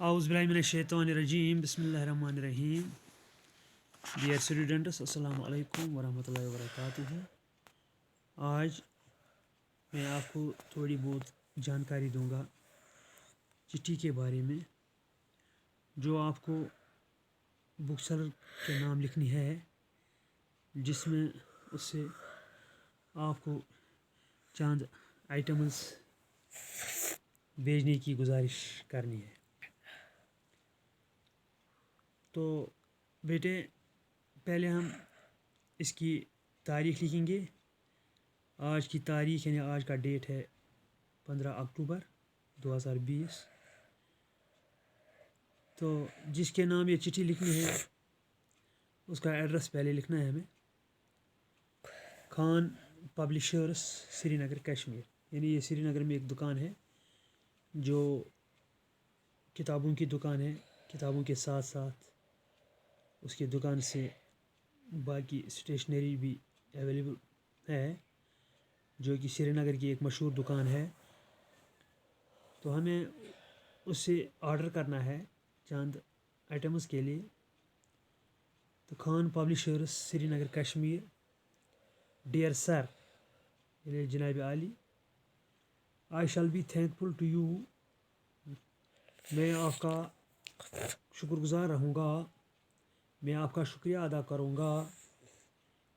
اعوذ باللہ من الشیطان الرجیم بسم اللہ الرحمن الرحیم. ڈیئر اسٹوڈنٹس، السلام علیکم ورحمۃ اللہ وبرکاتہ. آج میں آپ کو تھوڑی بہت جانکاری دوں گا چٹھی کے بارے میں جو آپ کو بک سیلر کے نام لکھنی ہے، جس میں اس سے آپ کو چند آئٹمز بھیجنے کی گزارش کرنی ہے. تو بیٹے پہلے ہم اس کی تاریخ لکھیں گے. آج کی تاریخ یعنی آج کا ڈیٹ ہے 15 اکتوبر 2020. تو جس کے نام یہ چٹھی لکھنی ہے اس کا ایڈریس پہلے لکھنا ہے ہمیں. Khan publishers, Srinagar, Kashmir. یعنی یہ سری نگر میں ایک دکان ہے جو کتابوں کی دکان ہے. کتابوں کے ساتھ ساتھ اس کی دکان سے باقی اسٹیشنری بھی اویلیبل ہے، جو کہ سری نگر کی ایک مشہور دکان ہے. تو ہمیں اس سے آرڈر کرنا ہے چند آئٹمز کے لیے. تو Khan publishers, Srinagar, Kashmir. Dear sir, یعنی جناب عالی، I shall be thankful to you. میں آپ کا شکر گزار رہوں گا، میں آپ کا شکریہ ادا کروں گا.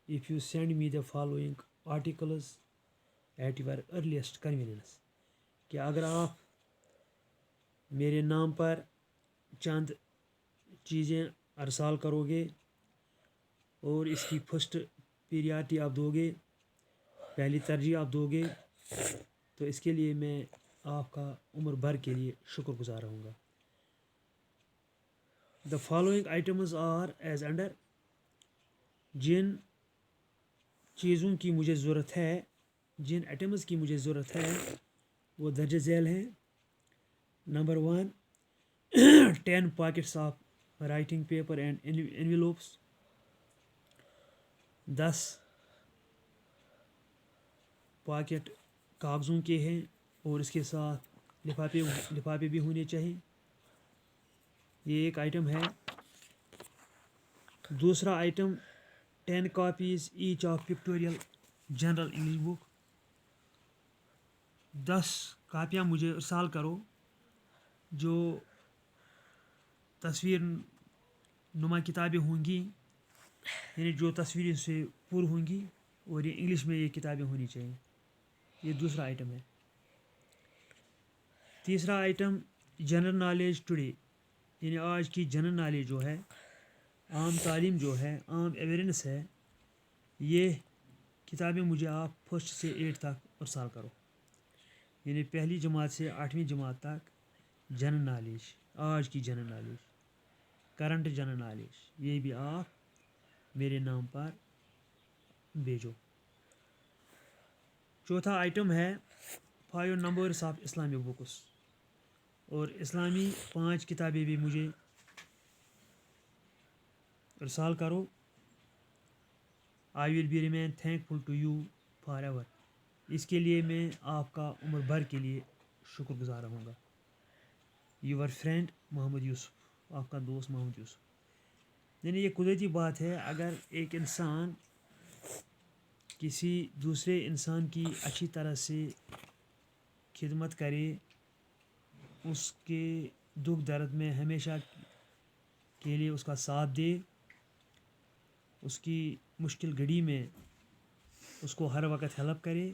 If you send me the following articles at your earliest convenience. کہ اگر آپ میرے نام پر چند چیزیں ارسال کرو گے اور اس کی فرسٹ پیریارٹی آپ دو گے، پہلی ترجیح آپ دو گے، تو اس کے لیے میں آپ کا عمر بھر کے لیے شکر گزار رہوں گا. The following items are as under. جن چیزوں کی مجھے ضرورت ہے، جن آئٹمز کی مجھے ضرورت ہے وہ درج ذیل ہیں. Number 1، 10 packets of writing paper and envelopes. 10 packet کاغذوں کے ہیں اور اس کے ساتھ لفافے بھی ہونے چاہیے. یہ ایک آئٹم ہے. دوسرا item 10 copies each of pictorial general English book. 10 کاپیاں مجھے ارسال کرو جو تصویر نما کتابیں ہوں گی، یعنی جو تصویریں سے پر ہوں گی، اور یہ انگلش میں یہ کتابیں ہونی چاہیے. یہ دوسرا آئٹم ہے. تیسرا آئٹم جنرل نالج ٹوڈے، یعنی آج کی جنرل نالج جو ہے، عام تعلیم جو ہے، عام اویئرنیس ہے، یہ کتابیں مجھے آپ 1 سے 8 تک ارسال کرو. یعنی پہلی جماعت سے 8ویں جماعت تک جنرل نالج، آج کی general knowledge, current general knowledge, یہ بھی آپ میرے نام پر بھیجو. چوتھا آئٹم ہے 5 نمبرس آف اسلامک بکس، اور اسلامی 5 کتابیں بھی مجھے ارسال کرو. I will be remain thankful to you forever. اس کے لیے میں آپ کا عمر بھر کے لیے شکر گزار رہوں گا. یور فرینڈ محمد یوسف، آپ کا دوست محمد یوسف. یعنی یہ قدرتی بات ہے، اگر ایک انسان کسی دوسرے انسان کی اچھی طرح سے خدمت کرے، اس کے دکھ درد میں ہمیشہ کے لیے اس کا ساتھ دے، اس کی مشکل گھڑی میں اس کو ہر وقت ہیلپ کرے،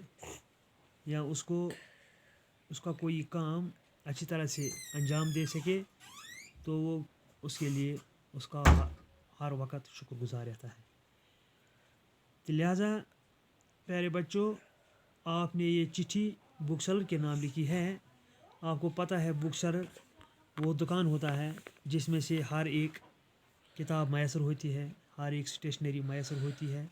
یا اس کا کوئی کام اچھی طرح سے انجام دے سکے، تو وہ اس کے لیے اس کا ہر وقت شکر گزار رہتا ہے. تو لہٰذا پیارے بچوں، آپ نے یہ چٹھی بک سیلر کے نام لکھی ہے. آپ کو پتہ ہے بک سیلر وہ دکان ہوتا ہے جس میں سے ہر ایک کتاب میسر ہوتی ہے، ہر ایک اسٹیشنری میسر ہوتی ہے.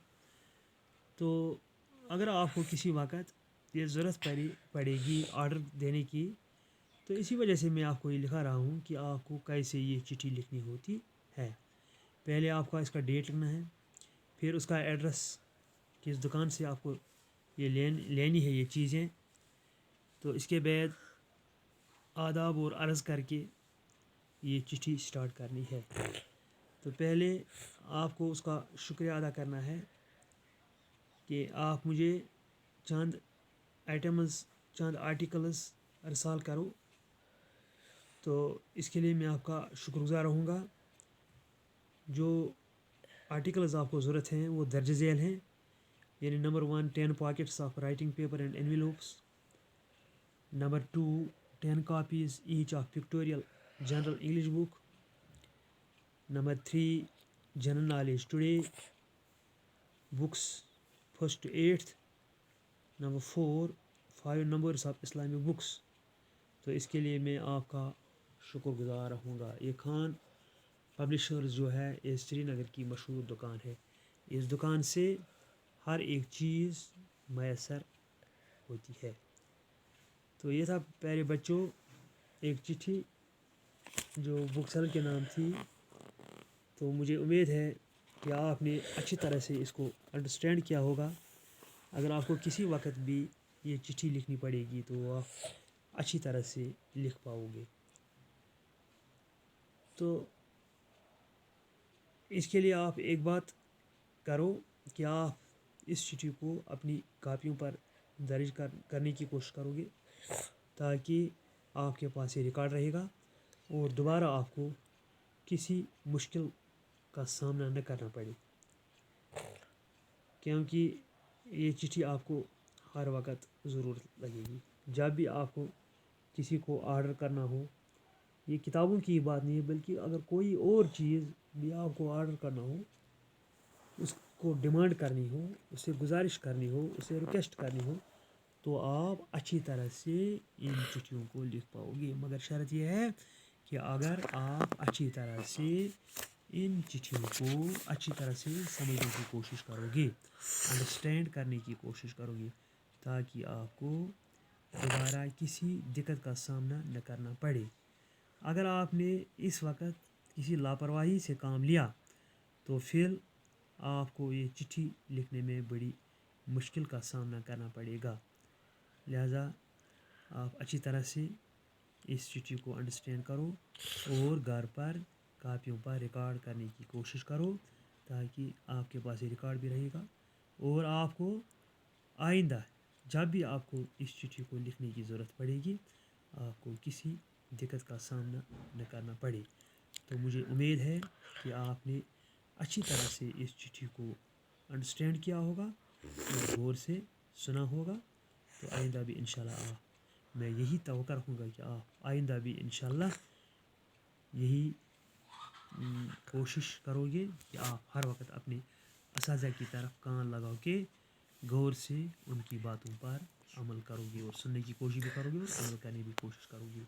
تو اگر آپ کو کسی وقت یہ ضرورت پڑے گی آرڈر دینے کی، تو اسی وجہ سے میں آپ کو یہ لکھا رہا ہوں کہ آپ کو کیسے یہ چٹھی لکھنی ہوتی ہے. پہلے آپ کا اس کا ڈیٹ لکھنا ہے، پھر اس کا ایڈریس، کس دکان سے آپ کو یہ لینی ہے یہ چیزیں. تو اس کے بعد آداب اور عرض کر کے یہ چٹھی سٹارٹ کرنی ہے. تو پہلے آپ کو اس کا شکریہ ادا کرنا ہے کہ آپ مجھے چند آئٹمز، چند آرٹیکلز ارسال کرو. تو اس کے لیے میں آپ کا شکر گزار رہوں گا. جو آرٹیکلز آپ کو ضرورت ہیں وہ درج ذیل ہیں. یعنی number 1 10 packets of writing paper and envelopes. Number 2 10 copies each of pictorial general English book. Number 3 general knowledge today books 1st to 8th. Number 4 5 numbers of Islamic books. تو اس کے لیے میں آپ کا شکر گزار رہوں گا. یہ خان پبلشرز جو ہے یہ سری نگر کی مشہور دکان ہے. اس دکان سے ہر ایک چیز میسر ہوتی ہے. تو یہ تھا پیارے بچوں ایک چٹھی جو بک سیلر کے نام تھی. تو مجھے امید ہے کہ آپ نے اچھی طرح سے اس کو انڈرسٹینڈ کیا ہوگا. اگر آپ کو کسی وقت بھی یہ چٹھی لکھنی پڑے گی تو آپ اچھی طرح سے لکھ پاؤ گے. تو اس کے لیے آپ ایک بات کرو کہ آپ اس چٹھی کو اپنی کاپیوں پر درج کرنے کی کوشش کرو گے تاکہ آپ کے پاس یہ ریکارڈ رہے گا اور دوبارہ آپ کو کسی مشکل کا سامنا نہ کرنا پڑے. کیونکہ یہ چٹھی آپ کو ہر وقت ضرورت لگے گی. جب بھی آپ کو کسی کو آرڈر کرنا ہو، یہ کتابوں کی بات نہیں ہے بلکہ اگر کوئی اور چیز بھی آپ کو آرڈر کرنا ہو، اس کو ڈیمانڈ کرنی ہو، اسے گزارش کرنی ہو، اسے ریکویسٹ کرنی ہو، تو آپ اچھی طرح سے ان چٹھیوں کو لکھ پاؤ گے. مگر شرط یہ ہے کہ اگر آپ اچھی طرح سے ان چٹھیوں کو اچھی طرح سے سمجھنے کی کوشش کرو گے، انڈرسٹینڈ کرنے کی کوشش کرو گے تاکہ آپ کو دوبارہ کسی دقت کا سامنا نہ کرنا پڑے. اگر آپ نے اس وقت کسی لاپرواہی سے کام لیا تو پھر آپ کو یہ چٹھی لکھنے میں بڑی مشکل کا سامنا کرنا پڑے گا. لہذا آپ اچھی طرح سے اس چٹھی کو انڈرسٹینڈ کرو اور گھر پر کاپیوں پر ریکارڈ کرنے کی کوشش کرو تاکہ آپ کے پاس یہ ریکارڈ بھی رہے گا اور آپ کو آئندہ جب بھی آپ کو اس چٹھی کو لکھنے کی ضرورت پڑے گی آپ کو کسی دقت کا سامنا نہ کرنا پڑے. تو مجھے امید ہے کہ آپ نے اچھی طرح سے اس چٹھی کو انڈرسٹینڈ کیا ہوگا اور غور سے سنا ہوگا. تو آئندہ بھی انشاءاللہ میں یہی توقع رکھوں گا کہ آپ آئندہ بھی انشاءاللہ یہی کوشش کرو گے کہ آپ ہر وقت اپنے اساتذہ کی طرف کان لگاؤ کے غور سے ان کی باتوں پر عمل کرو گے اور سننے کی کوشش بھی کرو گے اور عمل کرنے کی کوشش کرو گے.